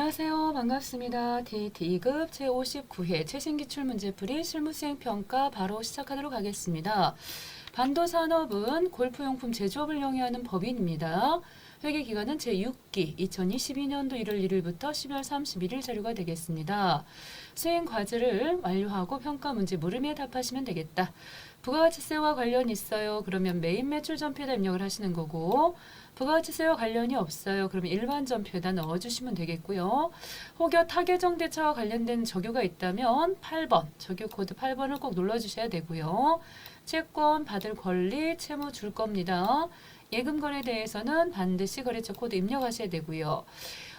안녕하세요. 반갑습니다. DT 2급 제59회 최신기출 문제풀이 실무수행평가 바로 시작하도록 하겠습니다. 반도산업은 골프용품 제조업을 영위하는 법인입니다. 회계기간은 제6기 2022년도 1월 1일부터 12월 31일 자료가 되겠습니다. 수행 과제를 완료하고 평가 문제 물음에 답하시면 되겠다. 부가가치세와 관련 있어요. 그러면 메인 매출 전표에다 입력을 하시는 거고, 부가가치세와 관련이 없어요. 그러면 일반 전표에다 넣어주시면 되겠고요. 혹여 타계정 대차와 관련된 적유가 있다면 8번, 적유 코드 8번을 꼭 눌러주셔야 되고요. 채권 받을 권리, 채무 줄 겁니다. 예금 거래에 대해서는 반드시 거래처 코드 입력하셔야 되고요.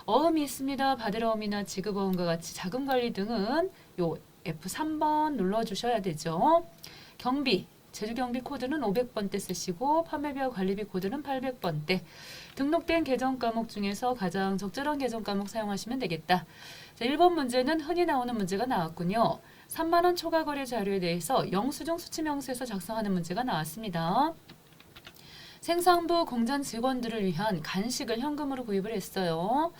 어음이 있습니다. 받을 어음이나 지급 어음과 같이 자금 관리 등은 요 F3번 눌러주셔야 되죠. 경비, 제주경비 코드는 500번대 쓰시고 판매비와 관리비 코드는 800번대. 등록된 계정 과목 중에서 가장 적절한 계정 과목 사용하시면 되겠다. 자, 1번 문제는 흔히 나오는 문제가 나왔군요. 3만원 초과 거래 자료에 대해서 영수증 수치명세서 작성하는 문제가 나왔습니다. 생산부 공장 직원들을 위한 간식을 현금으로 구입을 했어요.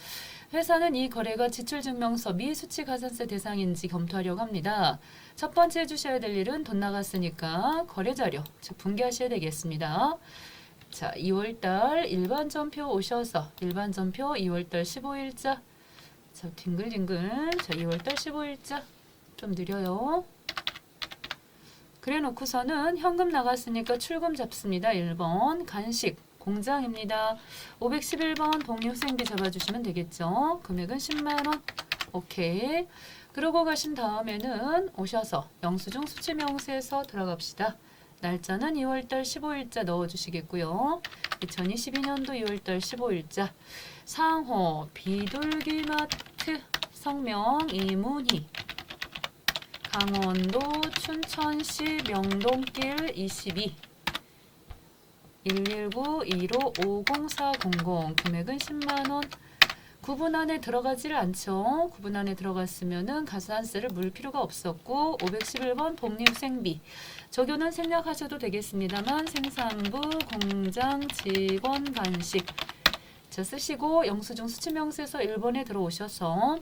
회사는 이 거래가 지출증명서 미수치 가산세 대상인지 검토하려고 합니다. 첫 번째 해주셔야 될 일은 돈 나갔으니까 거래자료, 즉 분개하셔야 되겠습니다. 자, 2월달 일반전표 오셔서 일반전표 2월달 15일자 자, 뒹글뒹글 자, 2월달 15일자 좀 느려요. 그래 놓고서는 현금 나갔으니까 출금 잡습니다. 1번 간식 공장입니다. 511번 복리후생비 잡아주시면 되겠죠. 금액은 10만원. 오케이. 그러고 가신 다음에는 오셔서 영수증 수치명세서 들어갑시다. 날짜는 2월달 15일자 넣어주시겠고요. 2022년도 2월달 15일자 상호 비둘기마트 성명 이문희 강원도 춘천시 명동길 22 119-15-50400 금액은 10만원. 구분 안에 들어가지를 않죠. 구분 안에 들어갔으면은 가산세를 물 필요가 없었고 511번 복리후생비 적용은 생략하셔도 되겠습니다만 생산부 공장 직원 간식 자 쓰시고 영수증 수치명세서 1번에 들어오셔서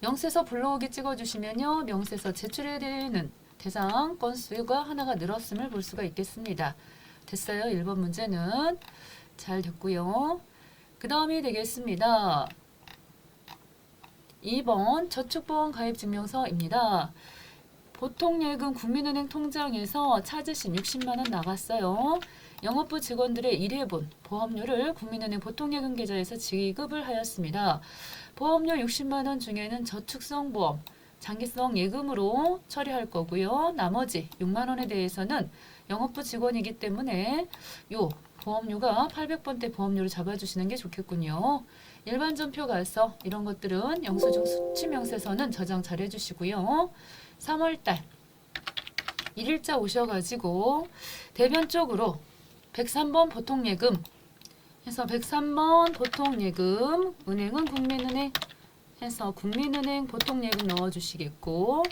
명세서 불러오기 찍어주시면요. 명세서 제출해야 되는 대상 건수가 하나가 늘었음을 볼 수가 있겠습니다. 됐어요. 1번 문제는 잘 됐고요. 그 다음이 되겠습니다. 2번 저축보험 가입증명서입니다. 보통예금 국민은행 통장에서 찾으신 60만원 나갔어요. 영업부 직원들의 1회분 보험료를 국민은행 보통예금 계좌에서 지급을 하였습니다. 보험료 60만원 중에는 저축성 보험, 장기성 예금으로 처리할 거고요. 나머지 6만원에 대해서는 영업부 직원이기 때문에 요 보험료가 800번대 보험료를 잡아주시는 게 좋겠군요. 일반 전표 가서 이런 것들은 영수증 수치명세서는 저장 잘 해주시고요. 3월달 1일자 오셔가지고 대변 쪽으로 103번 보통예금 해서 103번 보통예금 은행은 국민은행 해서 국민은행 보통예금 넣어주시겠고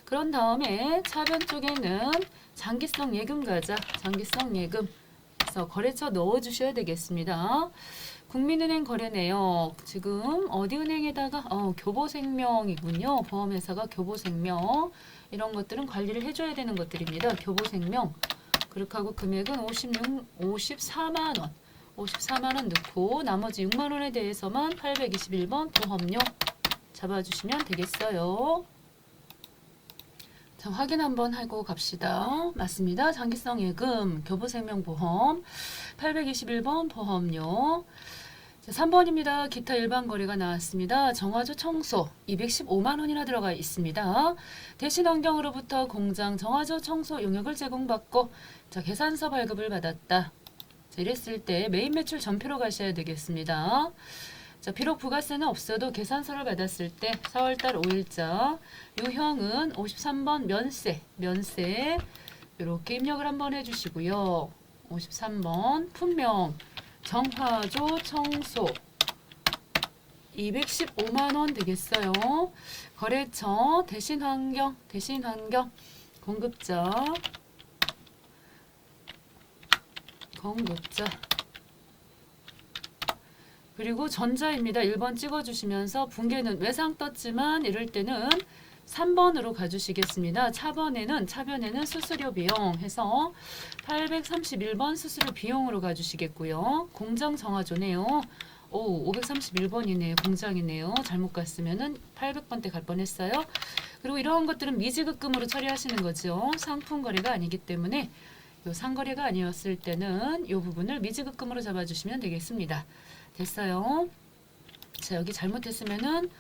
그런 다음에 차변 쪽에는 장기성 예금 가자 장기성 예금 해서 거래처 넣어주셔야 되겠습니다. 국민은행 거래네요. 지금 어디 은행에다가 교보생명이군요. 보험회사가 교보생명 이런 것들은 관리를 해줘야 되는 것들입니다. 교보생명 그렇게 하고 금액은 54만원 54만원 넣고 나머지 6만원에 대해서만 821번 보험료 잡아주시면 되겠어요. 자, 확인 한번 하고 갑시다. 맞습니다. 장기성 예금, 교보생명보험 821번 보험료. 자, 3번입니다. 기타 일반 거래가 나왔습니다. 정화조 청소 215만원이나 들어가 있습니다. 대신 환경으로부터 공장 정화조 청소 용역을 제공받고 자, 계산서 발급을 받았다. 자, 이랬을 때 메인 매출 전표로 가셔야 되겠습니다. 자, 비록 부가세는 없어도 계산서를 받았을 때 4월달 5일자 유형은 53번 면세 이렇게 입력을 한번 해주시고요. 53번 품명 정화조 청소 215만원 되겠어요. 거래처 대신환경 공급자 그리고 전자입니다. 1번 찍어주시면서 분계는 외상 떴지만 이럴 때는 3번으로 가주시겠습니다. 차변에는 수수료 비용 해서 831번 수수료 비용으로 가주시겠고요. 공장 정화조네요. 오, 531번이네요. 공장이네요. 잘못 갔으면은 800번대 갈 뻔했어요. 그리고 이러한 것들은 미지급금으로 처리하시는 거죠. 상품 거래가 아니기 때문에 요 상거래가 아니었을 때는 이 부분을 미지급금으로 잡아주시면 되겠습니다. 됐어요. 자, 여기 잘못했으면은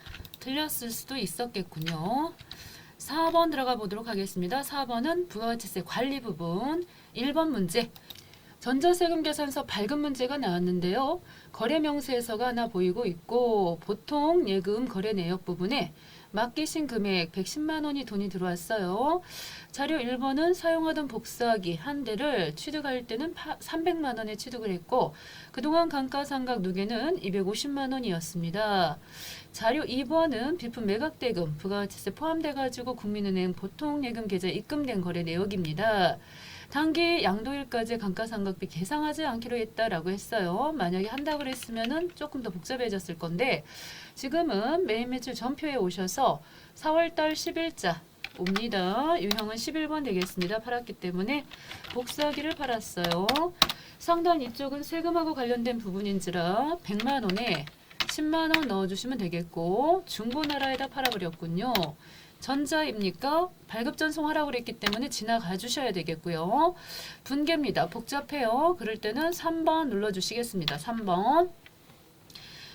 틀렸을 수도 있었겠군요. 4번 들어가 보도록 하겠습니다. 4번은 부가가치세 관리 부분 1번 문제. 전자세금 계산서 발급 문제가 나왔는데요. 거래 명세서가 하나 보이고 있고 보통 예금 거래 내역 부분에 맡기신 금액 110만 원이 돈이 들어왔어요. 자료 1번은 사용하던 복사기 한 대를 취득할 때는 300만 원에 취득을 했고 그동안 감가상각 누계는 250만 원이었습니다. 자료 2번은 비품 매각대금 부가가치세 포함돼 가지고 국민은행 보통예금 계좌에 입금된 거래 내역입니다. 단기 양도일까지 감가상각비 계상하지 않기로 했다라고 했어요. 만약에 한다고 그랬으면은 조금 더 복잡해졌을 건데 지금은 매일 매출 전표에 오셔서 4월달 10일자 옵니다. 유형은 11번 되겠습니다. 팔았기 때문에 복사기를 팔았어요. 상단 이쪽은 세금하고 관련된 부분인지라 100만 원에 10만 원 넣어주시면 되겠고 중고나라에다 팔아버렸군요. 전자입니까? 발급 전송하라고 그랬기 때문에 지나가 주셔야 되겠고요. 분계입니다. 복잡해요. 그럴 때는 3번 눌러주시겠습니다. 3번.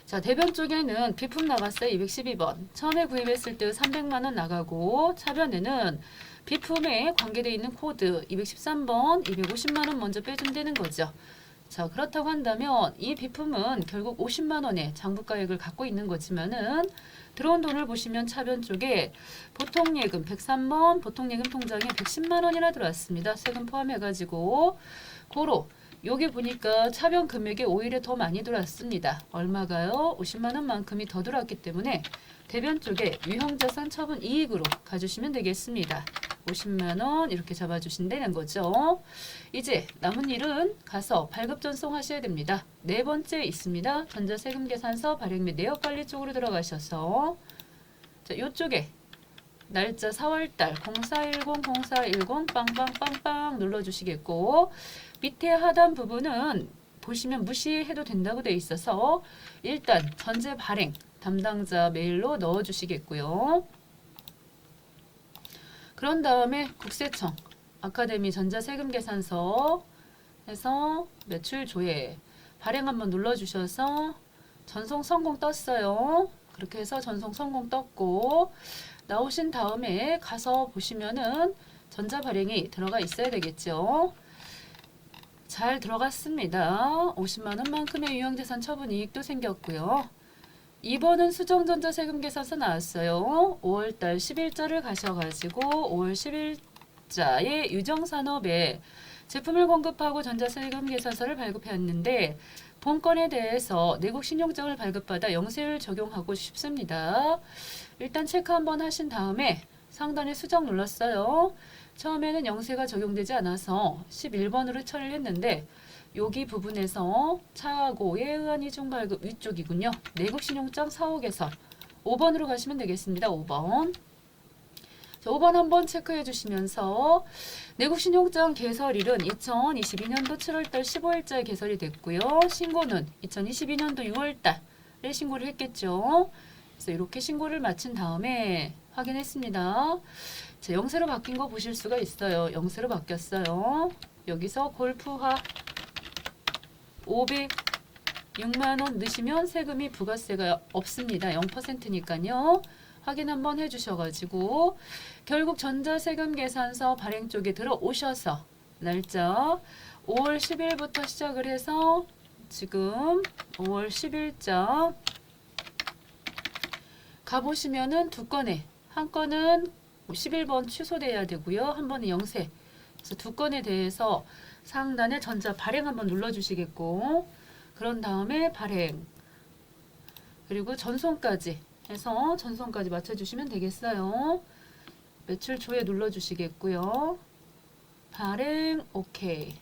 자, 대변 쪽에는 비품 나갔어요. 212번. 처음에 구입했을 때 300만 원 나가고 차변에는 비품에 관계되어 있는 코드 213번, 250만 원 먼저 빼준다는 거죠. 자, 그렇다고 한다면 이 비품은 결국 50만 원의 장부가액을 갖고 있는 거지만은 들어온 돈을 보시면 차변 쪽에 보통예금 103번 보통예금 통장에 110만 원이나 들어왔습니다. 세금 포함해가지고 고로 여기 보니까 차변 금액이 오히려 더 많이 들어왔습니다. 얼마가요? 50만 원만큼이 더 들어왔기 때문에 대변 쪽에 유형자산 처분 이익으로 가주시면 되겠습니다. 50만 원 이렇게 잡아주신다는 거죠. 이제 남은 일은 가서 발급 전송하셔야 됩니다. 네 번째 있습니다. 전자세금 계산서 발행 및 내역 관리 쪽으로 들어가셔서 자, 이쪽에 날짜 4월달 0410 빵빵빵빵 눌러주시겠고 밑에 하단 부분은 보시면 무시해도 된다고 되어 있어서 일단 전제 발행 담당자 메일로 넣어주시겠고요. 그런 다음에 국세청 아카데미 전자세금 계산서 해서 매출 조회 발행 한번 눌러주셔서 전송 성공 떴어요. 그렇게 해서 전송 성공 떴고 나오신 다음에 가서 보시면은 전자 발행이 들어가 있어야 되겠죠. 잘 들어갔습니다. 50만 원만큼의 유형자산 처분 이익도 생겼고요. 2번은 수정전자세금 계산서 나왔어요. 5월달 10일자를 가셔가지고 5월 10일자에 유정산업에 제품을 공급하고 전자세금 계산서를 발급했는데 본건에 대해서 내국신용장을 발급받아 영세율 적용하고 싶습니다. 일단 체크 한번 하신 다음에 상단에 수정 눌렀어요. 처음에는 영세가 적용되지 않아서 11번으로 처리를 했는데 여기 부분에서 차고에 의한 이중발급 위쪽이군요. 내국신용장 사옥에서 5번으로 가시면 되겠습니다. 5번. 자, 5번 한번 체크해 주시면서 내국신용장 개설일은 2022년도 7월달 15일자에 개설이 됐고요. 신고는 2022년도 6월달에 신고를 했겠죠. 그래서 이렇게 신고를 마친 다음에 확인했습니다. 자, 영세로 바뀐 거 보실 수가 있어요. 영세로 바뀌었어요. 여기서 골프화 506만 원 넣으시면 세금이 부가세가 없습니다. 0%니까요. 확인 한번 해주셔가지고 결국 전자세금 계산서 발행 쪽에 들어오셔서 날짜 5월 10일부터 시작을 해서 지금 5월 10일자 가보시면은 두 건에 한 건은 11번 취소돼야 되고요. 한 번은 영세. 그래서 두 건에 대해서 상단에 전자 발행 한번 눌러주시겠고 그런 다음에 발행 그리고 전송까지 해서 전송까지 맞춰주시면 되겠어요. 매출 조회 눌러주시겠고요. 발행 오케이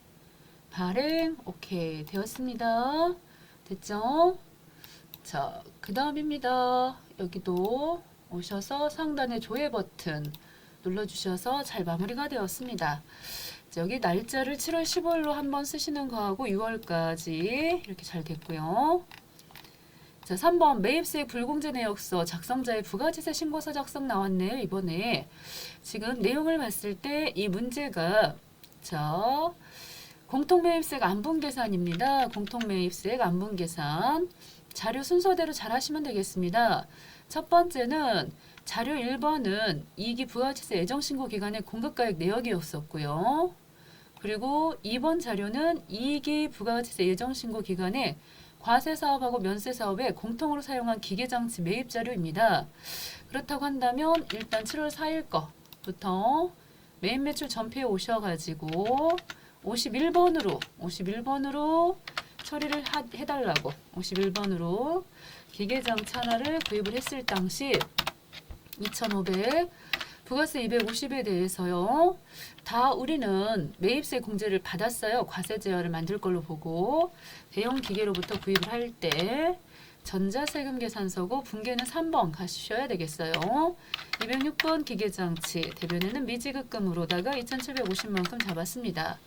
발행 오케이 되었습니다. 됐죠? 자, 그 다음입니다. 여기도 오셔서 상단의 조회 버튼 눌러주셔서 잘 마무리가 되었습니다. 자, 여기 날짜를 7월 15일로 한번 쓰시는 거하고 6월까지 이렇게 잘 됐고요. 자, 3번 매입세액 불공제 내역서 작성자의 부가지세 신고서 작성 나왔네요. 이번에 지금 내용을 봤을 때 이 문제가 자 공통매입세액 안분계산입니다. 공통매입세액 안분계산 자료 순서대로 잘 하시면 되겠습니다. 첫 번째는 자료 1번은 2기 부가지세 예정신고 기간의 공급가액 내역이었었고요. 그리고 2번 자료는 2기 부가지세 예정신고 기간에 과세사업하고 면세사업에 공통으로 사용한 기계장치 매입 자료입니다. 그렇다고 한다면 일단 7월 4일 거부터 매입 매출 전표에 오셔가지고 51번으로 처리를 해달라고 51번으로 기계장치 하나를 구입을 했을 당시 2,500 부가세 250에 대해서요. 다 우리는 매입세 공제를 받았어요. 과세 제어를 만들 걸로 보고 대형 기계로부터 구입을 할 때 전자세금 계산서고 분계는 3번 가셔야 되겠어요. 206번 기계장치 대변에는 미지급금으로다가 2,750만큼 잡았습니다.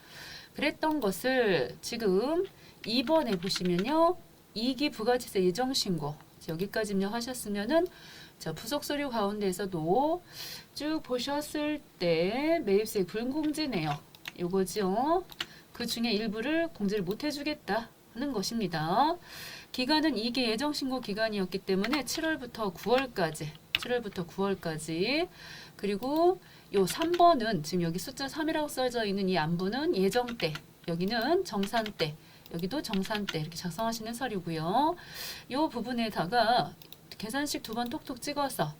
그랬던 것을 지금 2번에 보시면요. 2기 부가지세 예정신고 여기까지 입력하셨으면은 자, 부속 서류 가운데에서도 쭉 보셨을 때 매입세 불공제 내역 요거죠. 그 중에 일부를 공제를 못 해주겠다 하는 것입니다. 기간은 이게 예정신고 기간이었기 때문에 7월부터 9월까지 그리고 요 3번은 지금 여기 숫자 3이라고 써져 있는 이 안부는 예정때 여기는 정산때 여기도 정산때 이렇게 작성하시는 서류고요. 요 부분에다가 계산식 2번 톡톡 찍어서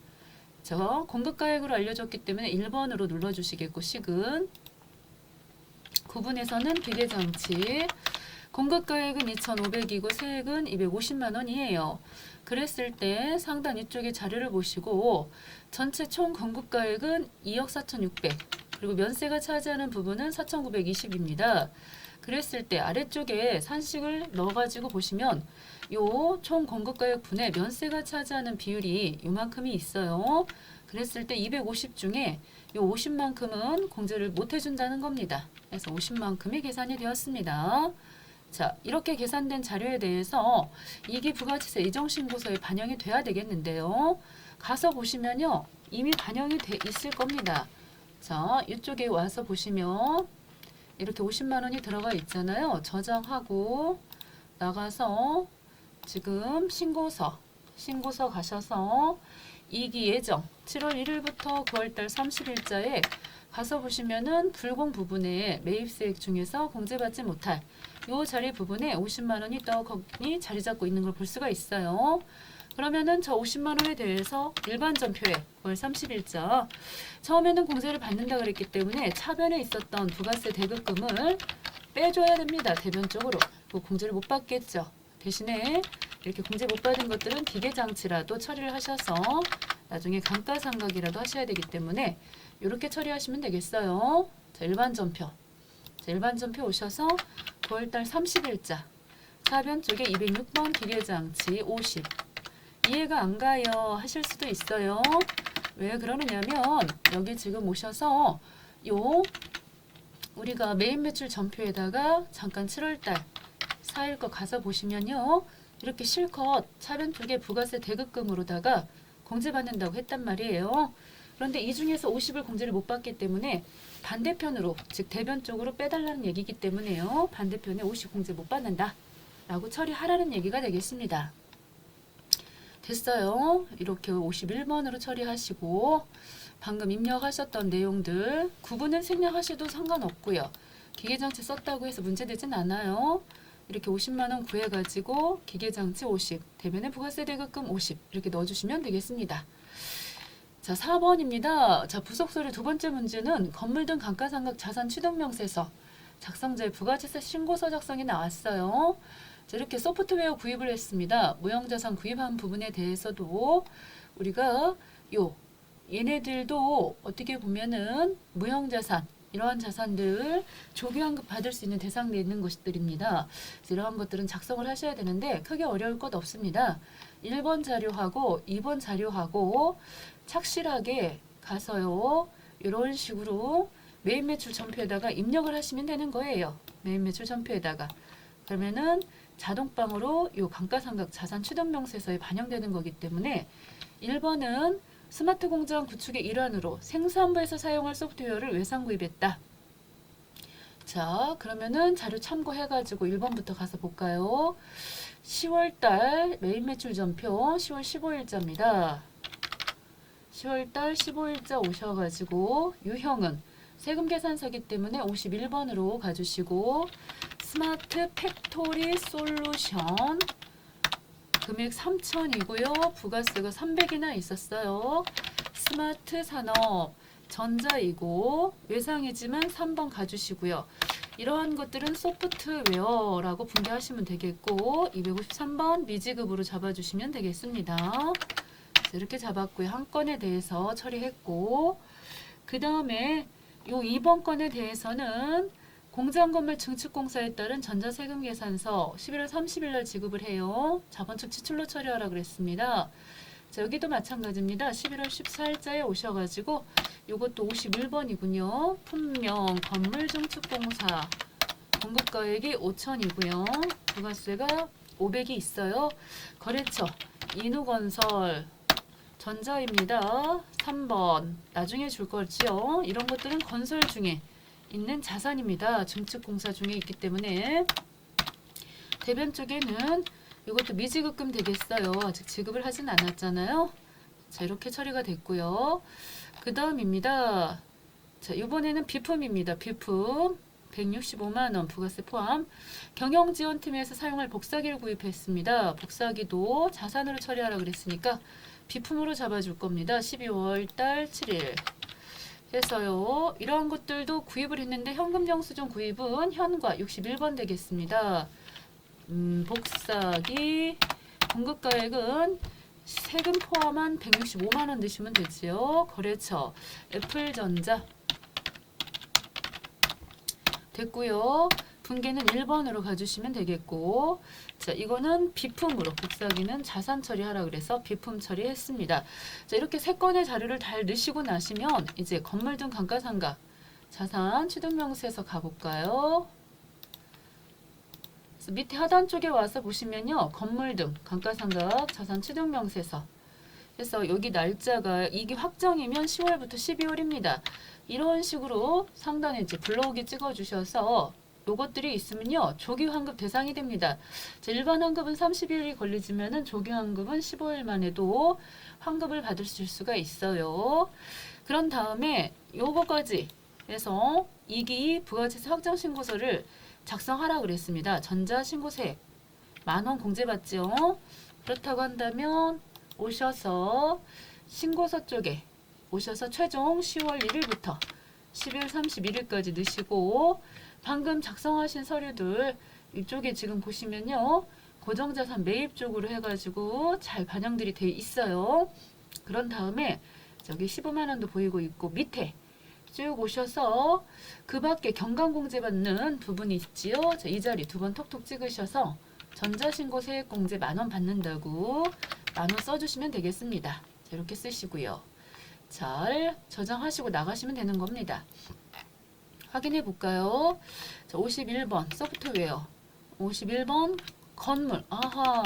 저 공급가액으로 알려줬기 때문에 1번으로 눌러주시겠고 식은 9분에서는 기계장치 공급가액은 2,500이고 세액은 250만 원이에요. 그랬을 때 상단 이쪽에 자료를 보시고 전체 총 공급가액은 2억 4,600 그리고 면세가 차지하는 부분은 4,920입니다. 그랬을 때 아래쪽에 산식을 넣어가지고 보시면 요 총 공급가액 분의 면세가 차지하는 비율이 요만큼이 있어요. 그랬을 때 250 중에 요 50만큼은 공제를 못 해준다는 겁니다. 그래서 50만큼이 계산이 되었습니다. 자, 이렇게 계산된 자료에 대해서 이기 부가지세 예정신고서에 반영이 돼야 되겠는데요. 가서 보시면요. 이미 반영이 돼 있을 겁니다. 자, 이쪽에 와서 보시면 이렇게 50만 원이 들어가 있잖아요. 저장하고 나가서 지금 신고서 가셔서 2기 예정 7월 1일부터 9월달 30일자에 가서 보시면은 불공 부분에 매입세액 중에서 공제받지 못할 요 자리 부분에 50만 원이 떡하니 자리 잡고 있는 걸 볼 수가 있어요. 그러면은 저 50만 원에 대해서 일반 전표에 9월 30일자 처음에는 공제를 받는다 그랬기 때문에 차변에 있었던 부가세 대급금을 빼줘야 됩니다. 대변 쪽으로. 그 공제를 못 받겠죠. 대신에 이렇게 공제 못 받은 것들은 기계장치라도 처리를 하셔서 나중에 감가상각이라도 하셔야 되기 때문에 이렇게 처리하시면 되겠어요. 자, 일반 전표. 자, 일반 전표 오셔서 9월달 30일자 차변 쪽에 206번 기계장치 50 이해가 안 가요 하실 수도 있어요. 왜 그러느냐면 여기 지금 오셔서 요 우리가 매입 매출 전표에다가 잠깐 7월달 4일 거 가서 보시면요. 이렇게 실컷 차변 쪽에 부가세 대급금으로다가 공제받는다고 했단 말이에요. 그런데 이 중에서 50을 공제를 못 받기 때문에 반대편으로 즉 대변 쪽으로 빼달라는 얘기이기 때문에요. 반대편에 50 공제 못 받는다 라고 처리하라는 얘기가 되겠습니다. 됐어요. 이렇게 51번으로 처리하시고 방금 입력하셨던 내용들 구분은 생략하셔도 상관없고요. 기계장치 썼다고 해서 문제되진 않아요. 이렇게 50만 원 구해가지고 기계장치 50, 대변에 부가세 대급금 50 이렇게 넣어주시면 되겠습니다. 자, 4번입니다. 자, 부속서류 두 번째 문제는 건물 등 감가상각 자산 취득명세서 작성자의 부가지세 신고서 작성이 나왔어요. 자, 이렇게 소프트웨어 구입을 했습니다. 무형자산 구입한 부분에 대해서도 우리가 얘네들도 어떻게 보면은 무형자산 이러한 자산들 조기환급 받을 수 있는 대상에 있는 것들입니다. 이러한 것들은 작성을 하셔야 되는데 크게 어려울 것 없습니다. 1번 자료하고 2번 자료하고 착실하게 가서요. 이런 식으로 매입 매출 전표에다가 입력을 하시면 되는 거예요. 매입 매출 전표에다가. 그러면은 자동방으로 요 감가상각 자산 취득 명세서에 반영되는 거기 때문에 1번은 스마트 공장 구축의 일환으로 생산부에서 사용할 소프트웨어를 외상 구입했다. 자, 그러면은 자료 참고해가지고 1번부터 가서 볼까요? 10월달 매입 매출 전표 10월 15일자입니다. 10월달 15일자 오셔가지고 유형은 세금 계산서기 때문에 51번으로 가주시고 스마트 팩토리 솔루션 금액 3,000이고요. 부가세가 300이나 있었어요. 스마트 산업 전자이고 외상이지만 3번 가주시고요. 이러한 것들은 소프트웨어라고 분류하시면 되겠고 253번 미지급으로 잡아주시면 되겠습니다. 이렇게 잡았고요. 한 건에 대해서 처리했고 그 다음에 요 2번 건에 대해서는 공장건물 증축공사에 따른 전자세금 계산서 11월 30일 날 지급을 해요. 자본축 지출로 처리하라 그랬습니다. 자, 여기도 마찬가지입니다. 11월 14일자에 오셔가지고 요것도 51번이군요. 품명 건물 증축공사 공급가액이 5,000이고요. 부가세가 500이 있어요. 거래처 인후건설 전자입니다. 3번 나중에 줄 거지요. 이런 것들은 건설 중에 있는 자산입니다. 증축공사 중에 있기 때문에 대변 쪽에는 이것도 미지급금 되겠어요. 아직 지급을 하진 않았잖아요. 자, 이렇게 처리가 됐고요. 그 다음입니다. 자, 이번에는 비품입니다. 비품 165만원 부가세 포함 경영지원팀에서 사용할 복사기를 구입했습니다. 복사기도 자산으로 처리하라 그랬으니까 비품으로 잡아줄 겁니다. 12월 달 7일 해서요. 이러한 것들도 구입을 했는데 현금 영수증 구입은 현과 61번 되겠습니다. 복사기 공급가액은 세금 포함한 165만원 넣으시면 되지요. 거래처 애플전자 됐고요. 분계는 1번으로 가주시면 되겠고 자, 이거는 비품으로 복사기는 자산 처리하라 그래서 비품 처리했습니다. 자, 이렇게 세 건의 자료를 잘 넣으시고 나시면 이제 건물 등 감가상각 자산 취득명세서 가볼까요? 밑에 하단 쪽에 와서 보시면요. 건물 등 감가상각 자산 취득명세서 그래서 여기 날짜가 이게 확정이면 10월부터 12월입니다. 이런 식으로 상단에 이제 블록이 찍어주셔서 요것들이 있으면요. 조기 환급 대상이 됩니다. 자, 일반 환급은 30일이 걸리지만은 조기 환급은 15일 만에도 환급을 받을 수가 있어요. 그런 다음에 요거까지 해서 2기 부가세세 확정신고서를 작성하라 그랬습니다. 전자신고세 만원 공제받죠. 그렇다고 한다면 오셔서 신고서 쪽에 오셔서 최종 10월 1일부터 12월 31일까지 넣으시고 방금 작성하신 서류들 이쪽에 지금 보시면요. 고정자산 매입 쪽으로 해가지고 잘 반영들이 돼 있어요. 그런 다음에 저기 15만원도 보이고 있고 밑에 쭉 오셔서 그 밖에 경감공제 받는 부분이 있지요. 자, 이 자리 두 번 톡톡 찍으셔서 전자신고 세액공제 만원 받는다고 만원 써주시면 되겠습니다. 자, 이렇게 쓰시고요. 잘 저장하시고 나가시면 되는 겁니다. 확인해 볼까요? 자, 51번 소프트웨어 51번 건물 아하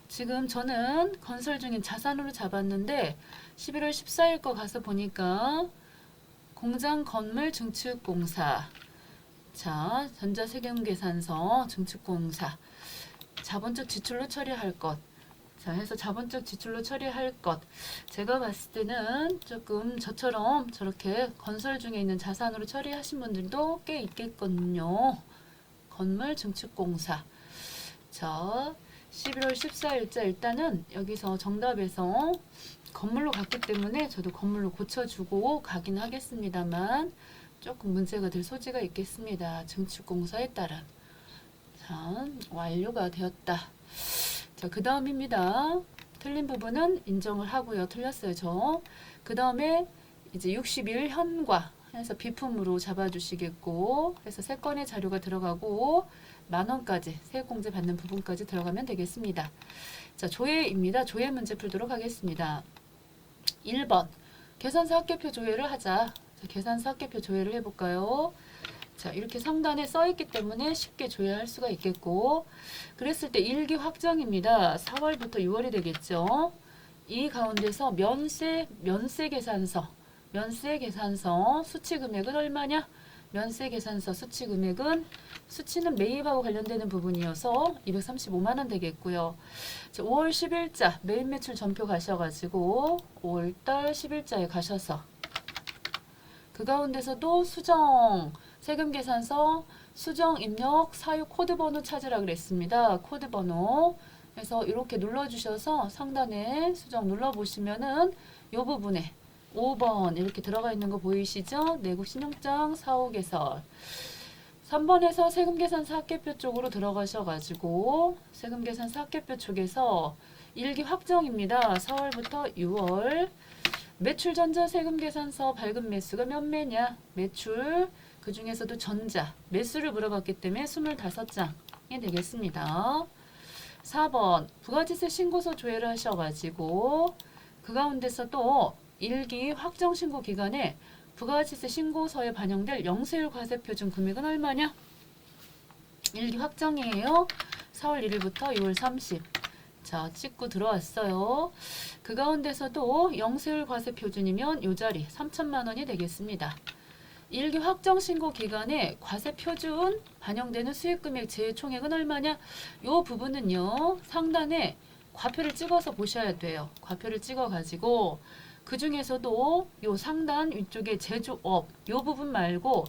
지금 저는 건설 중인 자산으로 잡았는데 11월 14일 거 가서 보니까 공장 건물 증축공사 자 전자세금계산서 증축공사 자본적 지출로 처리할 것 자 해서 자본적 지출로 처리할 것 제가 봤을 때는 조금 저처럼 저렇게 건설 중에 있는 자산으로 처리하신 분들도 꽤 있겠거든요. 건물 증축공사 자 11월 14일자 일단은 여기서 정답에서 건물로 갔기 때문에 저도 건물로 고쳐주고 가긴 하겠습니다만 조금 문제가 될 소지가 있겠습니다. 증축공사에 따른 자 완료가 되었다. 자, 그 다음입니다. 틀린 부분은 인정을 하고요. 틀렸어요. 저. 그 다음에 이제 60일 현과 해서 비품으로 잡아주시겠고 해서 세 건의 자료가 들어가고 만원까지 세액공제 받는 부분까지 들어가면 되겠습니다. 자, 조회입니다. 조회 문제 풀도록 하겠습니다. 1번. 계산서 합계표 조회를 하자. 자, 계산서 합계표 조회를 해볼까요? 자, 이렇게 상단에 써있기 때문에 쉽게 조회할 수가 있겠고, 그랬을 때 일기 확정입니다. 4월부터 6월이 되겠죠. 이 가운데서 면세 계산서 수치 금액은 얼마냐? 면세 계산서 수치 금액은 수치는 매입하고 관련되는 부분이어서 235만 원 되겠고요. 자, 5월 10일자 매입 매출 전표 가셔가지고 5월달 10일자에 가셔서 그 가운데서도 수정 세금 계산서 수정 입력 사유 코드 번호 찾으라 그랬습니다. 코드 번호. 그래서 이렇게 눌러주셔서 상단에 수정 눌러보시면은 이 부분에 5번 이렇게 들어가 있는 거 보이시죠? 내국 신용장 사후 개설. 3번에서 세금계산서 합계표 쪽으로 들어가셔가지고 세금계산서 합계표 쪽에서 일기 확정입니다. 4월부터 6월 매출 전자 세금계산서 발급 매수가 몇 매냐? 매출 그 중에서도 전자 매수를 물어봤기 때문에 25장이 되겠습니다. 4번 부가지세 신고서 조회를 하셔가지고 그 가운데서 또 일기 확정 신고 기간에 부가가치세 신고서에 반영될 영세율 과세표준 금액은 얼마냐? 일기 확정이에요. 4월 1일부터 6월 30. 자, 찍고 들어왔어요. 그 가운데서도 영세율 과세표준이면 이 자리 3천만 원이 되겠습니다. 일기 확정 신고 기간에 과세표준 반영되는 수익금액 제총액은 얼마냐? 이 부분은요. 상단에 과표를 찍어서 보셔야 돼요. 과표를 찍어가지고 그 중에서도 요 상단 위쪽에 제조업 요 부분 말고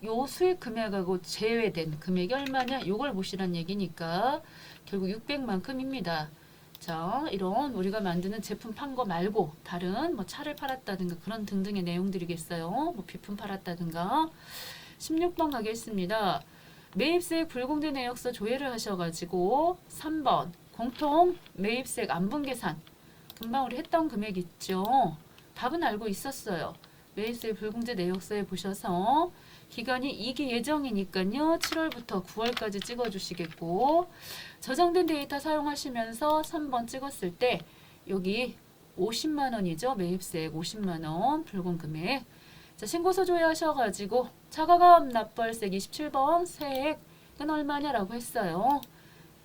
요 수익 금액하고 제외된 금액이 얼마냐 요걸 보시란 얘기니까 결국 600만큼입니다. 자, 이런 우리가 만드는 제품 판 거 말고 다른 뭐 차를 팔았다든가 그런 등등의 내용들이겠어요. 뭐 비품 팔았다든가. 16번 가겠습니다. 매입세액 불공제 내역서 조회를 하셔가지고 3번 공통 매입세액 안분계산 금방 우리 했던 금액 있죠. 답은 알고 있었어요. 매입세액 불공제 내역서에 보셔서 기간이 2기 예정이니까요. 7월부터 9월까지 찍어주시겠고 저장된 데이터 사용하시면서 3번 찍었을 때 여기 50만 원이죠. 매입세액 50만 원 불공금액. 자, 신고서 조회하셔가지고 차가감 납부할세액 27번 세액은 얼마냐라고 했어요.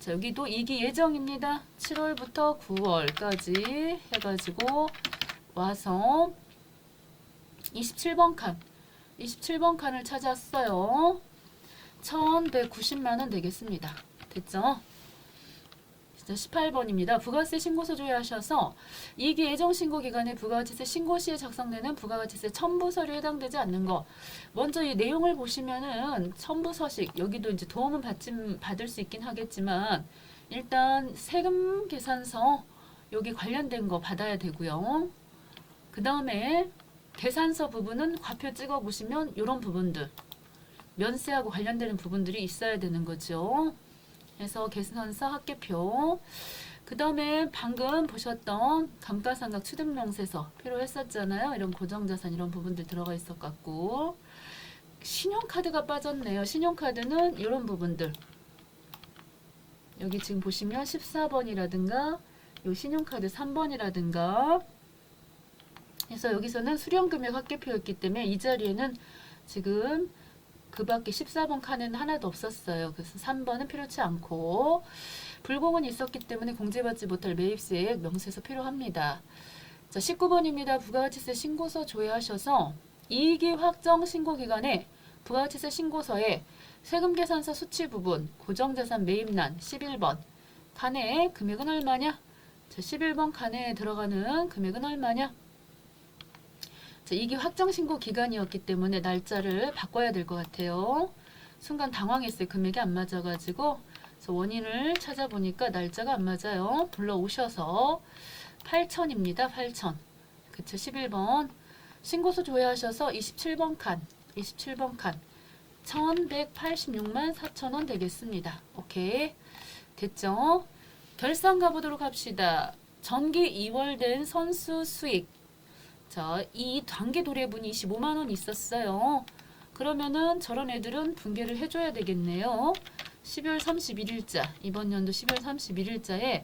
자, 여기도 2기 예정입니다. 7월부터 9월까지 해가지고 와서 27번 칸을 찾았어요. 1190만 원 되겠습니다. 됐죠? 18번입니다. 부가세 신고서 조회하셔서 2기 예정 신고 기간에 부가가치세 신고 시에 작성되는 부가가치세 첨부 서류에 해당되지 않는 거. 먼저 이 내용을 보시면은 첨부 서식 여기도 이제 도움은 받을 수 있긴 하겠지만 일단 세금 계산서 여기 관련된 거 받아야 되고요. 그 다음에 계산서 부분은 과표 찍어 보시면 이런 부분들 면세하고 관련되는 부분들이 있어야 되는 거죠. 그래서 계산서 합계표 그 다음에 방금 보셨던 감가상각 취득명세서 필요했었잖아요. 이런 고정자산 이런 부분들 들어가 있었고 신용카드가 빠졌네요. 신용카드는 이런 부분들 여기 지금 보시면 14번이라든가 요 신용카드 3번이라든가 그래서 여기서는 수령금액 합계표였기 때문에 이 자리에는 지금 그 밖에 14번 칸은 하나도 없었어요. 그래서 3번은 필요치 않고 불공은 있었기 때문에 공제받지 못할 매입세액 명세서 필요합니다. 자, 19번입니다. 부가가치세 신고서 조회하셔서 이익이 확정 신고 기간에 부가가치세 신고서에 세금계산서 수치 부분 고정자산 매입란 11번 칸에 금액은 얼마냐? 자, 11번 칸에 들어가는 금액은 얼마냐? 자, 이게 확정신고 기간이었기 때문에 날짜를 바꿔야 될 것 같아요. 순간 당황했어요. 금액이 안 맞아가지고 그래서 원인을 찾아보니까 날짜가 안 맞아요. 불러오셔서 8,000입니다. 8,000. 그쵸. 11번 신고서 조회하셔서 27번 칸 1186만 4천원 되겠습니다. 오케이. 됐죠? 결산 가보도록 합시다. 전기 2월 된 선수 수익. 자, 이 단기 도래분이 25만원 있었어요. 그러면은 저런 애들은 분괴를 해줘야 되겠네요. 12월 31일자, 이번 연도 12월 31일자에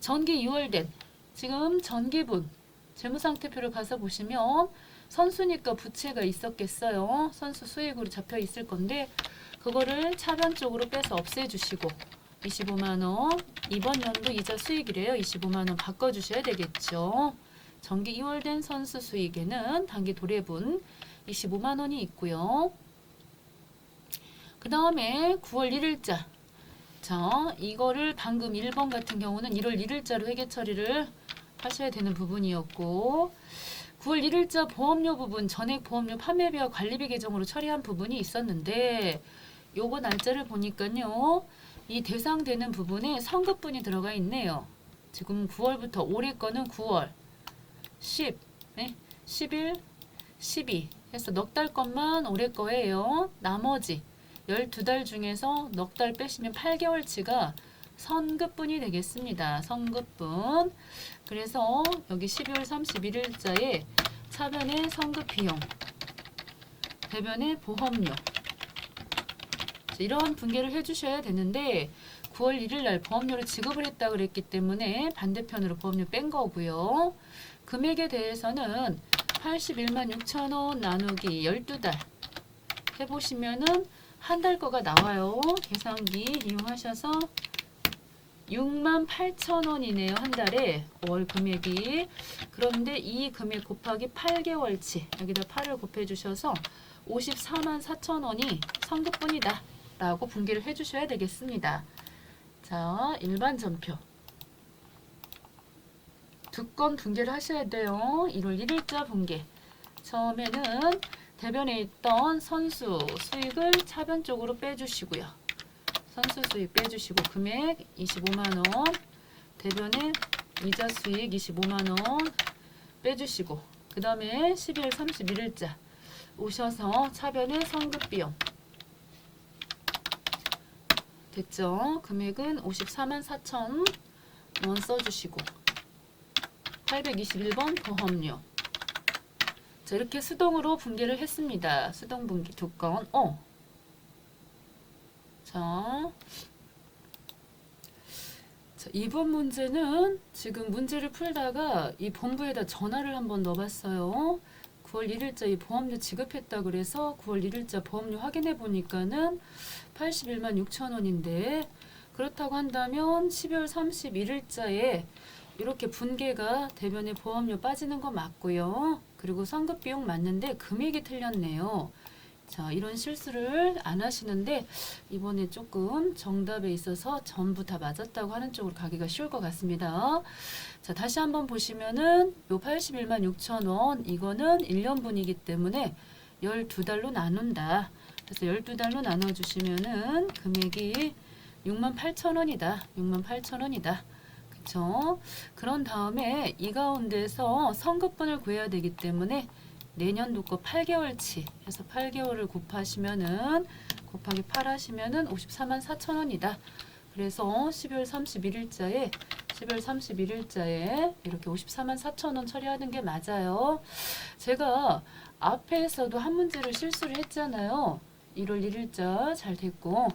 전기 2월된 지금 전기분 재무상태표를 가서 보시면 선수니까 부채가 있었겠어요. 선수 수익으로 잡혀 있을 건데 그거를 차변 쪽으로 빼서 없애주시고 25만 원 이번 연도 이자 수익이래요. 25만 원 바꿔주셔야 되겠죠. 전기 2월된 선수 수익에는 단기 도래분 25만 원이 있고요. 그 다음에 9월 1일자 자 이거를 방금 1번 같은 경우는 1월 1일자로 회계 처리를 하셔야 되는 부분이었고 9월 1일자 보험료 부분 전액 보험료 판매비와 관리비 계정으로 처리한 부분이 있었는데 요거 날짜를 보니까요 이 대상되는 부분에 성급분이 들어가 있네요. 지금 9월부터 올해 거는 9월 10, 네? 11, 12 해서 넉 달 것만 올해 거예요. 나머지 12달 중에서 넉 달 빼시면 8개월치가 선급분이 되겠습니다. 선급분. 그래서 여기 12월 31일자에 차변의 선급 비용, 대변의 보험료 이러한 분계를 해주셔야 되는데 9월 1일 날 보험료를 지급을 했다 그랬기 때문에 반대편으로 보험료 뺀 거고요. 금액에 대해서는 81만 6천 원 나누기 12달 해보시면은 한 달 거가 나와요. 계산기 이용하셔서 6만 8천 원이네요. 한 달에 월 금액이. 그런데 이 금액 곱하기 8개월치 여기다 8을 곱해 주셔서 54만 4천 원이 선급분이다 라고 분계를 해 주셔야 되겠습니다. 자, 일반 전표 두 건 분계를 하셔야 돼요. 1월 1일자 분계. 처음에는 대변에 있던 선수 수익을 차변 쪽으로 빼주시고요. 선수 수익 빼주시고 금액 25만 원, 대변에 이자 수익 25만 원 빼주시고 그 다음에 12월 31일자 오셔서 차변에 선급 비용 됐죠? 금액은 54만 4천 원 써주시고 821번 보험료. 자, 이렇게 수동으로 분계를 했습니다. 수동 분계 두 건. 자, 이번 문제는 지금 문제를 풀다가 이 본부에다 전화를 한번 넣어봤어요. 9월 1일자 이 보험료 지급했다 그래서 9월 1일자 보험료 확인해 보니까는 81만 6천 원인데 그렇다고 한다면 12월 31일자에 이렇게 분계가 대변에 보험료 빠지는 거 맞고요. 그리고 선급 비용 맞는데 금액이 틀렸네요. 자, 이런 실수를 안 하시는데 이번에 조금 정답에 있어서 전부 다 맞았다고 하는 쪽으로 가기가 쉬울 것 같습니다. 자, 다시 한번 보시면은 요 81만 6천 원 이거는 1년분이기 때문에 12달로 나눈다. 그래서 12달로 나눠 주시면은 금액이 6만 8천 원이다. 6만 8천 원이다. 그쵸? 그런 다음에 이 가운데서 선급분을 구해야 되기 때문에 내년도 거 8개월치 해서 8개월을 곱하시면은 곱하기 8 하시면은 54만 4천 원이다. 그래서 12월 31일자에 이렇게 54만 4천 원 처리하는 게 맞아요. 제가 앞에서도 한 문제를 실수를 했잖아요. 1월 1일자 잘 됐고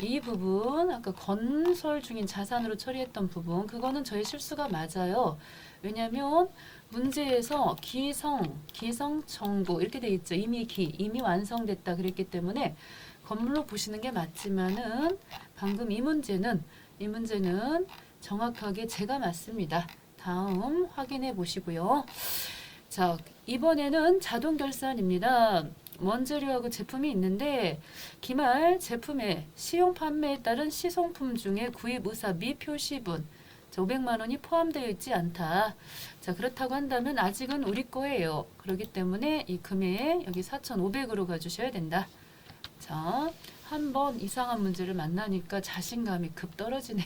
이 부분 아까 건설 중인 자산으로 처리했던 부분 그거는 저의 실수가 맞아요. 왜냐하면 문제에서 기성 정보 이렇게 돼 있죠. 이미 완성됐다 그랬기 때문에 건물로 보시는 게 맞지만은 방금 이 문제는 정확하게 제가 맞습니다. 다음 확인해 보시고요. 자, 이번에는 자동 결산입니다. 원재료하고 제품이 있는데 기말 제품의 시용 판매에 따른 시송품 중에 구입 의사 미 표시분 500만 원이 포함되어 있지 않다. 자, 그렇다고 한다면 아직은 우리 거예요. 그렇기 때문에 이 금액 여기 4,500으로 가주셔야 된다. 자, 한 번 이상한 문제를 만나니까 자신감이 급 떨어지네요.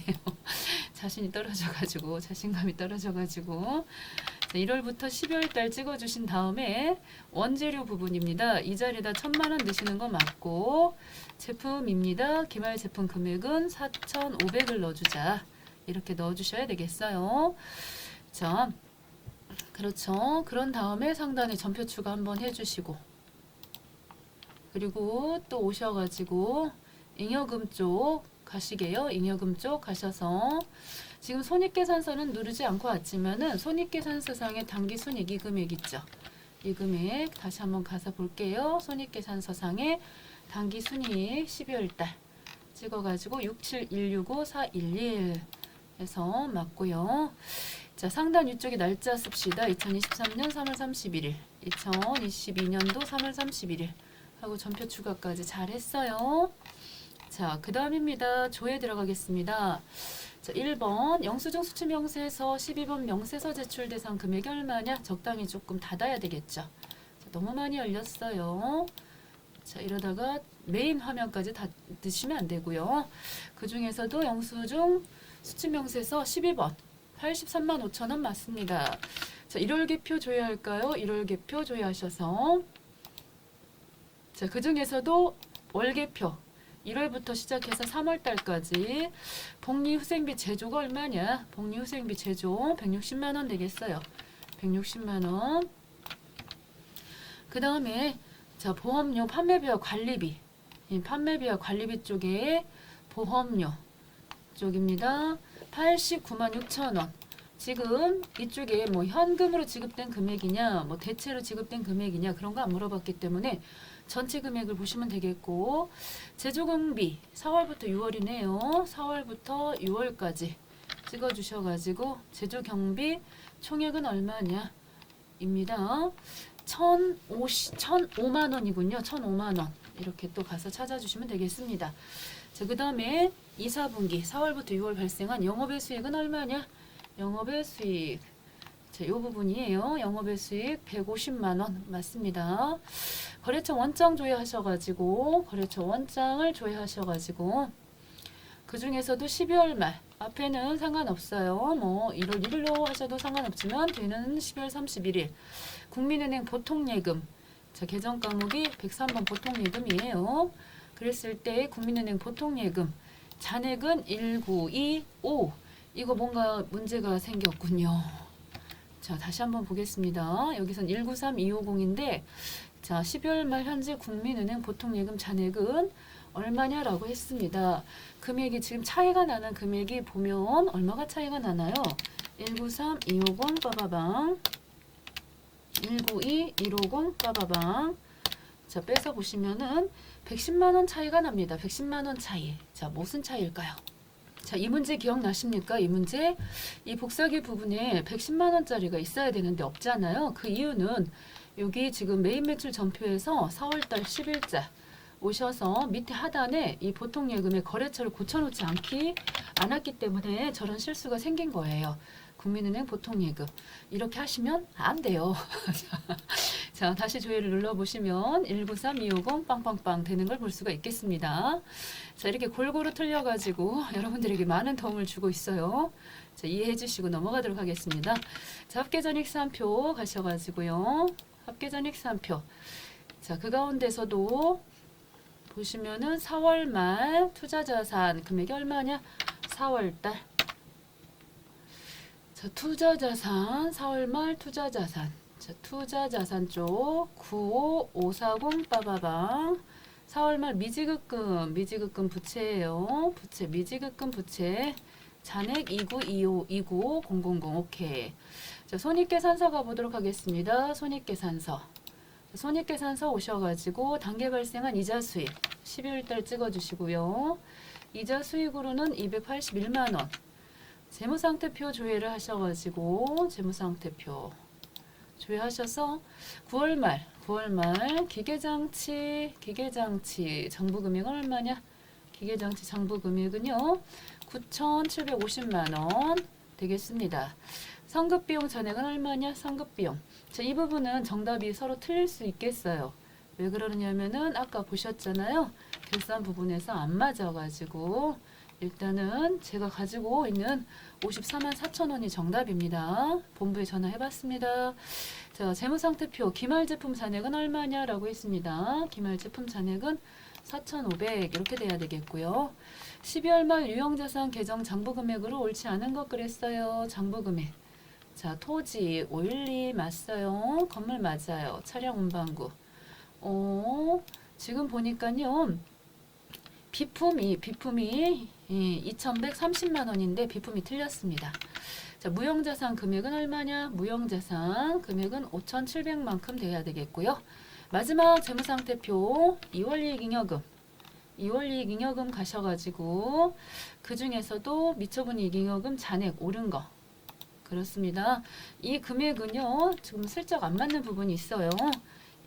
자신감이 떨어져가지고 자, 1월부터 12월 달 찍어주신 다음에 원재료 부분입니다. 이 자리에다 1,000만 원 넣으시는 거 맞고 제품입니다. 기말 제품 금액은 4,500을 넣어주자. 이렇게 넣어주셔야 되겠어요. 자, 그렇죠. 그런 다음에 상단에 전표 추가 한번 해주시고 그리고 또 오셔가지고 잉여금 쪽 가시게요. 잉여금 쪽 가셔서 지금 손익계산서는 누르지 않고 왔지만은 손익계산서상의 당기순이익 이 금액 있죠. 이 금액 다시 한번 가서 볼게요. 손익계산서상의 당기순이익 12월달 찍어가지고 67165,411 해서 맞고요. 자, 상단 위쪽에 날짜 씁시다. 2023년 3월 31일, 2022년도 3월 31일 하고 전표 추가까지 잘 했어요. 자, 그 다음입니다. 조에 들어가겠습니다. 자, 1번 영수증 수취 명세서 12번 명세서 제출 대상 금액이 얼마냐? 적당히 조금 닫아야 되겠죠. 자, 너무 많이 열렸어요. 자, 이러다가 메인 화면까지 닫으시면 안 되고요. 그 중에서도 영수증 수취 명세서 12번 83만 5천 원 맞습니다. 자, 1월 개표 조회할까요? 1월 개표 조회하셔서 자, 그 중에서도 월 개표 1월부터 시작해서 3월 달까지 복리후생비 제조가 얼마냐? 복리후생비 제조 160만 원 되겠어요. 160만 원. 그 다음에 자, 보험료 판매비와 관리비. 이 판매비와 관리비 쪽에 보험료 쪽입니다. 89만 6천 원. 지금 이쪽에 뭐 현금으로 지급된 금액이냐, 뭐 대체로 지급된 금액이냐 그런 거 안 물어봤기 때문에 전체 금액을 보시면 되겠고, 제조경비 4월부터 6월이네요. 4월부터 6월까지 찍어주셔가지고 제조경비 총액은 얼마냐 입니다. 1,005만 원이군요. 1,005만 원. 이렇게 또 가서 찾아주시면 되겠습니다. 자, 그 다음에 2, 4분기 4월부터 6월 발생한 영업의 수익은 얼마냐? 영업의 수익. 자, 이 부분이에요. 영업의 수익 150만 원 맞습니다. 거래처 원장 조회하셔가지고 거래처 원장을 조회하셔가지고 그 중에서도 12월 말 앞에는 상관없어요. 뭐 1월 1일로 하셔도 상관없지만 뒤는 12월 31일 국민은행 보통예금. 자, 계정 과목이 103번 보통예금이에요. 그랬을 때 국민은행 보통예금 잔액은 1925. 이거 뭔가 문제가 생겼군요. 자, 다시 한번 보겠습니다. 여기선 193250인데 자, 12월 말 현재 국민은행 보통예금 잔액은 얼마냐라고 했습니다. 금액이 지금 차이가 나는 금액이 보면 얼마가 차이가 나나요? 193250 빠바방 192 150 빠바방. 자, 빼서 보시면은 110만 원 차이가 납니다. 110만 원 차이. 자, 무슨 차이일까요? 자, 이 문제 기억나십니까? 이 문제 이 복사기 부분에 110만 원짜리가 있어야 되는데 없잖아요. 그 이유는 여기 지금 메인 매출 전표에서 4월달 10일자 오셔서 밑에 하단에 이 보통예금의 거래처를 고쳐놓지 않았기 때문에 저런 실수가 생긴 거예요. 국민은행 보통예금 이렇게 하시면 안 돼요. 자, 다시 조회를 눌러보시면 193250 빵빵빵 되는 걸 볼 수가 있겠습니다. 자, 이렇게 골고루 틀려가지고 여러분들에게 많은 도움을 주고 있어요. 자, 이해해 주시고 넘어가도록 하겠습니다. 자, 합계전익산표 가셔가지고요. 합계전익산표. 자, 그 가운데서도 보시면은 4월 말 투자자산 금액이 얼마냐? 4월달. 자, 투자자산 4월 말 투자자산. 자, 투자자산 쪽 95540 빠바방. 4월 말 미지급금 부채예요. 부채 미지급금 부채 잔액 292529000 오케이. 자, 손익계산서 가보도록 하겠습니다. 손익계산서. 손익계산서 오셔가지고 단계 발생한 이자 수익 12월달 찍어주시고요. 이자 수익으로는 281만 원. 재무상태표 조회를 하셔가지고 재무상태표 조회하셔서 9월 말 기계장치 장부금액은 얼마냐? 기계장치 장부금액은요 9,750만 원 되겠습니다. 성급비용 잔액은 얼마냐? 성급비용. 자, 이 부분은 정답이 서로 틀릴 수 있겠어요. 왜 그러냐면은 아까 보셨잖아요. 결산 부분에서 안 맞아가지고 일단은 제가 가지고 있는 54만 4천 원이 정답입니다. 본부에 전화해봤습니다. 자, 재무상태표 기말제품 잔액은 얼마냐라고 했습니다. 기말제품 잔액은 4,500 이렇게 돼야 되겠고요. 12월 말 유형자산 계정 장부금액으로 옳지 않은 것 그랬어요. 장부금액. 자, 토지 512 맞어요. 건물 맞아요. 차량 운반구. 지금 보니까요. 비품이 2,130만 원인데 비품이 틀렸습니다. 자, 무형자산 금액은 얼마냐? 무형자산 금액은 5,700만큼 돼야 되겠고요. 마지막 재무상태표 2월 이익잉여금 2월 이익잉여금 가셔가지고 그 중에서도 미처분 이익잉여금 잔액 오른 거 그렇습니다. 이 금액은요 지금 슬쩍 안 맞는 부분이 있어요.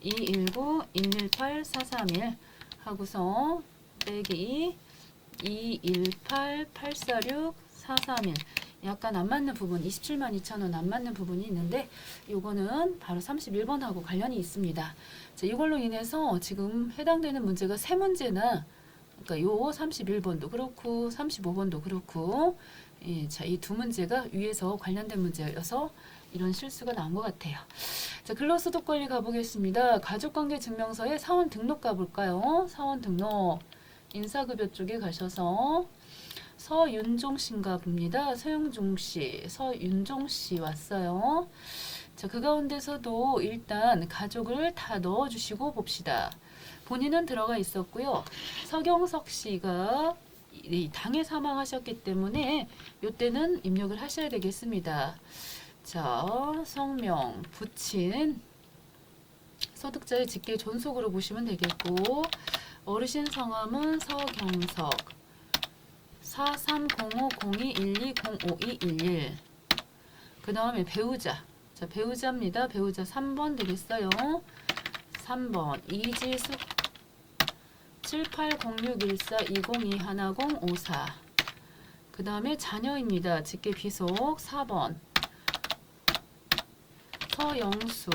219, 118, 431 하고서 빼기 218, 846, 431 약간 안 맞는 부분 27만 2천 원 안 맞는 부분이 있는데 요거는 바로 31번하고 관련이 있습니다. 자, 이걸로 인해서 지금 해당되는 문제가 세 문제나 그러니까 요 31번도 그렇고 35번도 그렇고 예, 자, 이 두 문제가 위에서 관련된 문제여서 이런 실수가 나온 것 같아요. 자, 근로소득 관리 가보겠습니다. 가족관계 증명서에 사원 등록 가볼까요? 사원 등록 인사급여 쪽에 가셔서 서윤종 씨인가 봅니다. 서윤종 씨, 서윤종 씨 왔어요. 자, 그 가운데서도 일단 가족을 다 넣어주시고 봅시다. 본인은 들어가 있었고요. 서경석 씨가 이 당해 사망하셨기 때문에 이때는 입력을 하셔야 되겠습니다. 자, 성명, 부친, 소득자의 직계 존속으로 보시면 되겠고 어르신 성함은 서경석 43050212052111 그 다음에 배우자 자 배우자입니다. 배우자 3번 되겠어요. 3번 이지숙 78061420211054 그 다음에 자녀입니다. 직계 비속 4번 서영수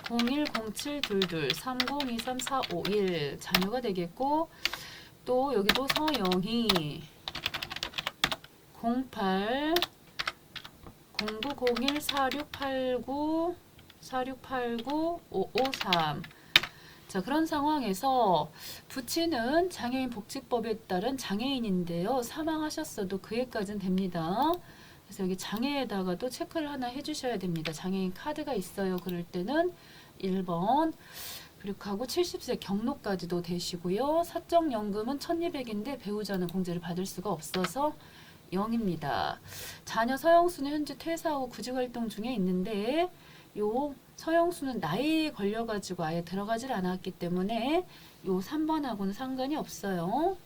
01072230234451 자녀가 되겠고 또 여기도 서영희 08 0901 4689 4689 553 자, 그런 상황에서 부친은 장애인 복지법에 따른 장애인인데요. 사망하셨어도 그 해까지는 됩니다. 그래서 여기 장애에다가도 체크를 하나 해주셔야 됩니다. 장애인 카드가 있어요. 그럴 때는 1번 그리고 가구 70세 경로까지도 되시고요. 사적연금은 1200인데 배우자는 공제를 받을 수가 없어서 0입니다. 자녀 서영수는 현재 퇴사 후 구직활동 중에 있는데 요 서영수는 나이에 걸려가지고 아예 들어가질 않았기 때문에 요 3번하고는 상관이 없어요.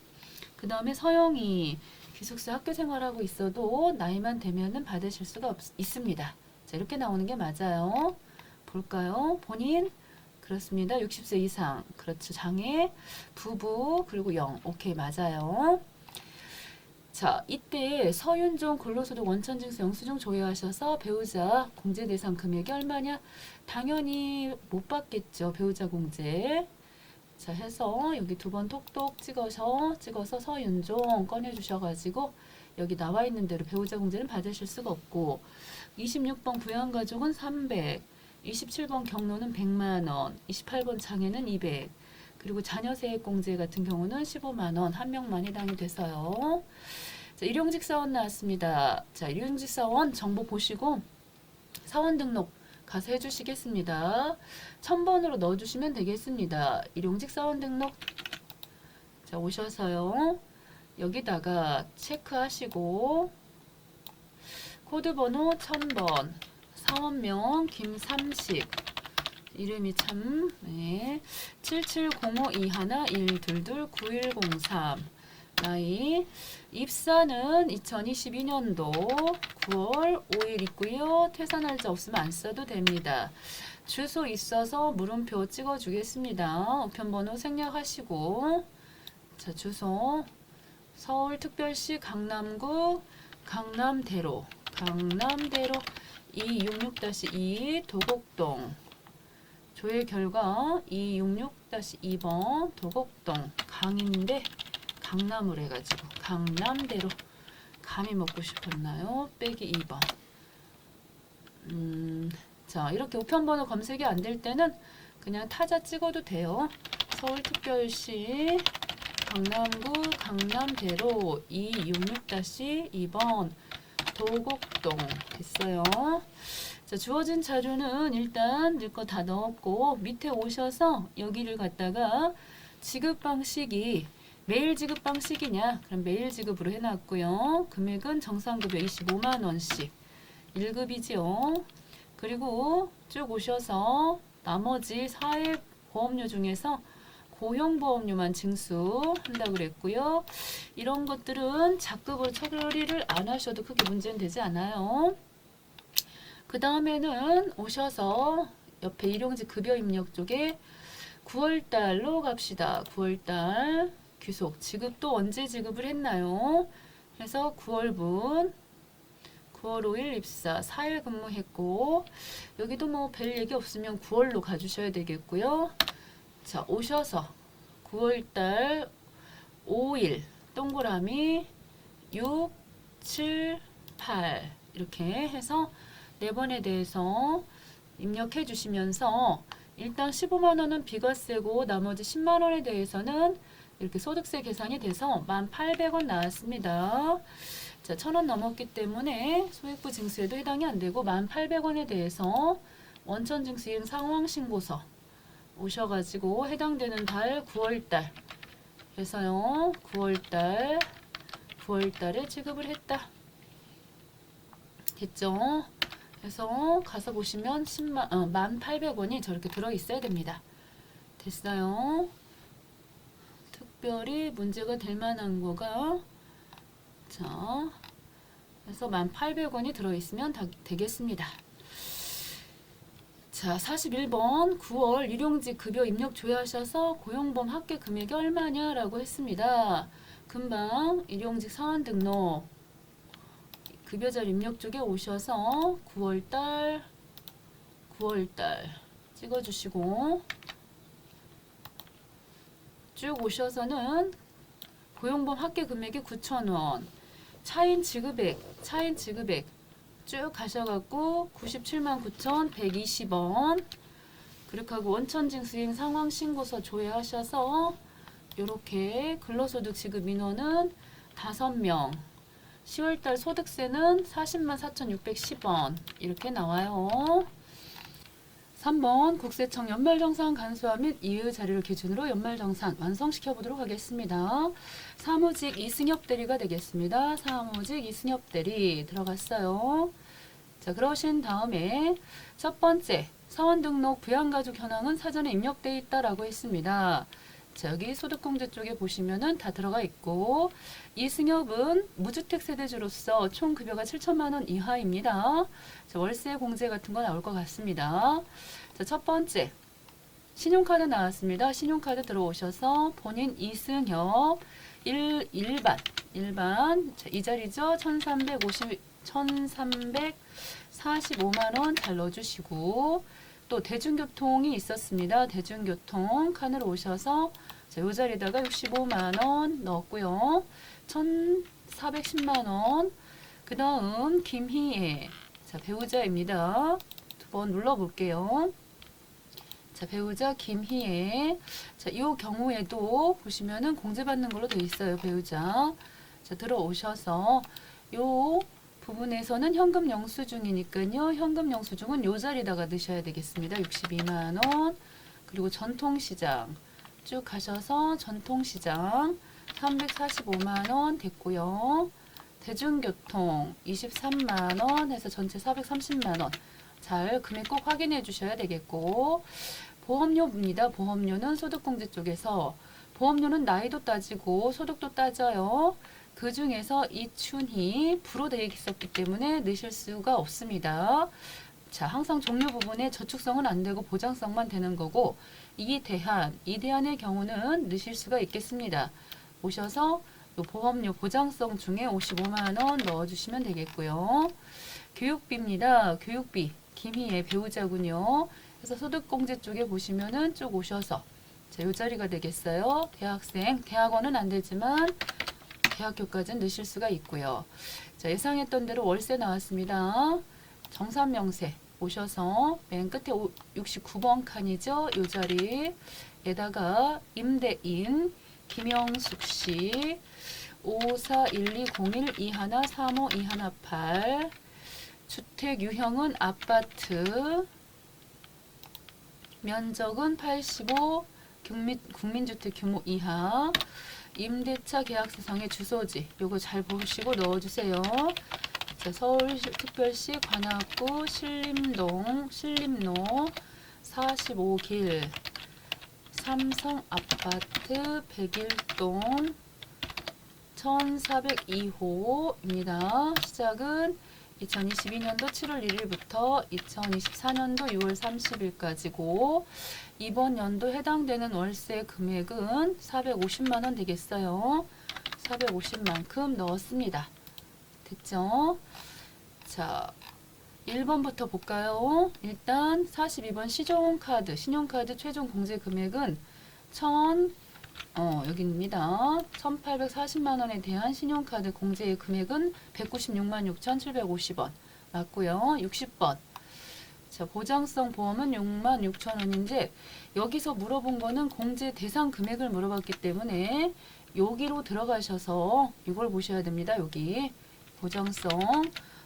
그 다음에 서영이 기숙사 학교 생활하고 있어도 나이만 되면은 받으실 수가 있습니다. 자, 이렇게 나오는 게 맞아요. 볼까요? 본인 그렇습니다. 60세 이상 그렇죠. 장애 부부 그리고 0 오케이 맞아요. 자, 이때 서윤종 근로소득 원천징수 영수증 조회하셔서 배우자 공제 대상 금액이 얼마냐? 당연히 못 받겠죠. 배우자 공제. 자, 해서 여기 두 번 톡톡 찍어서 서윤종 꺼내주셔가지고 여기 나와 있는 대로 배우자 공제는 받으실 수가 없고 26번 부양가족은 300, 27번 경로는 100만 원, 28번 장애는 200, 그리고 자녀 세액공제 같은 경우는 15만 원 한 명만 해당이 돼서요. 자, 일용직 사원 나왔습니다. 자, 일용직 사원 정보 보시고 사원 등록 가서 해주시겠습니다. 1000번으로 넣어주시면 되겠습니다. 일용직 사원 등록 자 오셔서요. 여기다가 체크하시고 코드번호 1000번 사원명 김삼식 이름이 참 네. 77052112229103 나이 입사는 2022년도 9월 5일 있고요. 퇴사 날짜 없으면 안 써도 됩니다. 주소 있어서 물음표 찍어주겠습니다. 우편번호 생략하시고 자 주소 서울특별시 강남구 강남대로 266-2 도곡동 조회 결과 266-2번 도곡동 강인데 강남을 해가지고 강남대로 감이 먹고 싶었나요? 빼기 2번 자 이렇게 우편번호 검색이 안 될 때는 그냥 타자 찍어도 돼요. 서울특별시 강남구 강남대로 266-2번 도곡동 됐어요. 자, 주어진 자료는 일단 늘 거 다 넣었고 밑에 오셔서 여기를 갖다가 지급 방식이 매일 지급 방식이냐? 그럼 매일 지급으로 해놨고요. 금액은 정상급여 25만 원씩 1급이지요. 그리고 쭉 오셔서 나머지 사회 보험료 중에서 고용보험료만 징수한다고 그랬고요. 이런 것들은 작급으로 처리를 안 하셔도 크게 문제는 되지 않아요. 그 다음에는 오셔서 옆에 일용직 급여 입력 쪽에 9월달로 갑시다. 9월달 귀속 지급도 언제 지급을 했나요? 그래서 9월분 9월 5일 입사 4일 근무했고 여기도 뭐 별 얘기 없으면 9월로 가주셔야 되겠고요. 자 오셔서 9월달 5일 동그라미 6, 7, 8 이렇게 해서 4번에 대해서 입력해 주시면서 일단 15만 원은 비과세고 나머지 10만 원에 대해서는 이렇게 소득세 계산이 돼서 1,800원 나왔습니다. 자, 1,000원 넘었기 때문에 소액부 징수에도 해당이 안 되고 1,800원에 대해서 원천 징수 이행 상황 신고서 오셔가지고 해당되는 달 9월달 해서요. 9월달에 지급을 했다. 됐죠? 그래서 가서 보시면 1,800원이 저렇게 들어있어야 됩니다. 됐어요? 특별히 문제가 될 만한 거가 자, 그래서 1,800원이 들어있으면 되겠습니다. 자, 41번 9월 일용직 급여 입력 조회하셔서 고용보험 합계 금액이 얼마냐라고 했습니다. 금방 일용직 사원 등록 급여자 입력 쪽에 오셔서 9월달 찍어주시고 쭉 오셔서는 고용보험 합계 금액이 9,000원 차인 지급액 쭉 가셔갖고 97만 9,120원 그렇게 하고 원천징 수행 상황 신고서 조회하셔서 요렇게 근로소득 지급 인원은 5명 10월달 소득세는 40만 4,610원 이렇게 나와요. 3번 국세청 연말정산 간소화 및 이의 자료를 기준으로 연말정산 완성시켜 보도록 하겠습니다. 사무직 이승엽 대리가 되겠습니다. 사무직 이승엽 대리 들어갔어요. 자, 그러신 다음에 첫 번째 사원 등록 부양가족 현황은 사전에 입력되어 있다라고 했습니다. 자, 여기 소득공제 쪽에 보시면은 다 들어가 있고 이승엽은 무주택 세대주로서 총 급여가 7천만 원 이하입니다. 자, 월세 공제 같은 거 나올 것 같습니다. 자, 첫 번째 신용카드 나왔습니다. 신용카드 들어오셔서 본인 이승엽 일반 자, 이 자리죠. 1,345만 원 잘 넣어주시고 또 대중교통이 있었습니다. 대중교통 칸으로 오셔서 자, 이 자리에다가 65만 원 넣었고요. 1,410만 원. 그 다음 김희애 자, 배우자입니다. 두 번 눌러볼게요. 자, 배우자 김희애. 자, 이 경우에도 보시면은 공제받는 걸로 되어 있어요. 배우자. 자, 들어오셔서 요 부분에서는 현금 영수증이니까요. 현금 영수증은 요 자리다가 넣으셔야 되겠습니다. 62만 원. 그리고 전통시장 쭉 가셔서 전통시장 345만 원 됐고요. 대중교통 23만 원 해서 전체 430만 원. 잘 금액 꼭 확인해 주셔야 되겠고 보험료입니다. 보험료는 소득공제 쪽에서 보험료는 나이도 따지고 소득도 따져요. 그 중에서 이춘희 불로 되어 있었기 때문에 넣으실 수가 없습니다. 자, 항상 종료 부분에 저축성은 안 되고 보장성만 되는 거고 이대한의 경우는 넣으실 수가 있겠습니다. 오셔서 보험료 보장성 중에 55만 원 넣어주시면 되겠고요. 교육비입니다. 교육비 김희애 배우자군요. 그래서 소득공제 쪽에 보시면은 쭉 오셔서 자, 요 자리가 되겠어요. 대학생 대학원은 안 되지만 대학교까지는 넣으실 수가 있고요. 자, 예상했던 대로 월세 나왔습니다. 정산명세 오셔서 맨 끝에 69번 칸이죠. 이 자리에다가 임대인 김영숙 씨 54120121352118 주택 유형은 아파트 면적은 85 국민주택 규모 이하, 임대차 계약서상의 주소지 요거 잘 보시고 넣어주세요. 자, 서울특별시 관악구 신림동 신림로 45길 삼성아파트 101동 1402호입니다. 시작은 2022년도 7월 1일부터 2024년도 6월 30일까지고 이번 연도 해당되는 월세 금액은 450만 원 되겠어요. 450만큼 넣었습니다. 됐죠? 자, 1번부터 볼까요? 일단 42번 시종카드, 신용카드 최종 공제 금액은 여기입니다. 1,840만 원에 대한 신용카드 공제의 금액은 196만 6,750원 맞고요. 60번. 자, 보장성 보험은 6만 6천 원인데 여기서 물어본 거는 공제 대상 금액을 물어봤기 때문에 여기로 들어가셔서 이걸 보셔야 됩니다. 여기 보장성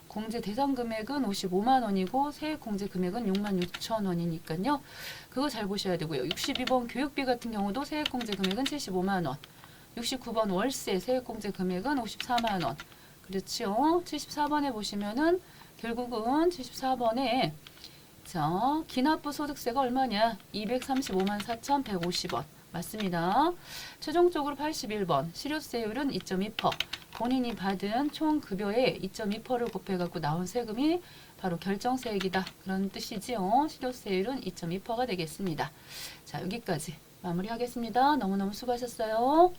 공제 대상 금액은 55만 원이고 세액 공제 금액은 6만 6천 원이니까요. 그거 잘 보셔야 되고요. 62번 교육비 같은 경우도 세액 공제 금액은 75만 원. 69번 월세 세액 공제 금액은 54만 원. 그렇죠? 74번에 보시면은 결국은 74번에 자, 기납부 소득세가 얼마냐? 235만 4,150원. 맞습니다. 최종적으로 81번 실효세율은 2.2%. 본인이 받은 총 급여의 2.2%를 곱해갖고 나온 세금이 바로 결정세액이다. 그런 뜻이지요. 실효세율은 2.2%가 되겠습니다. 자, 여기까지 마무리하겠습니다. 너무너무 수고하셨어요.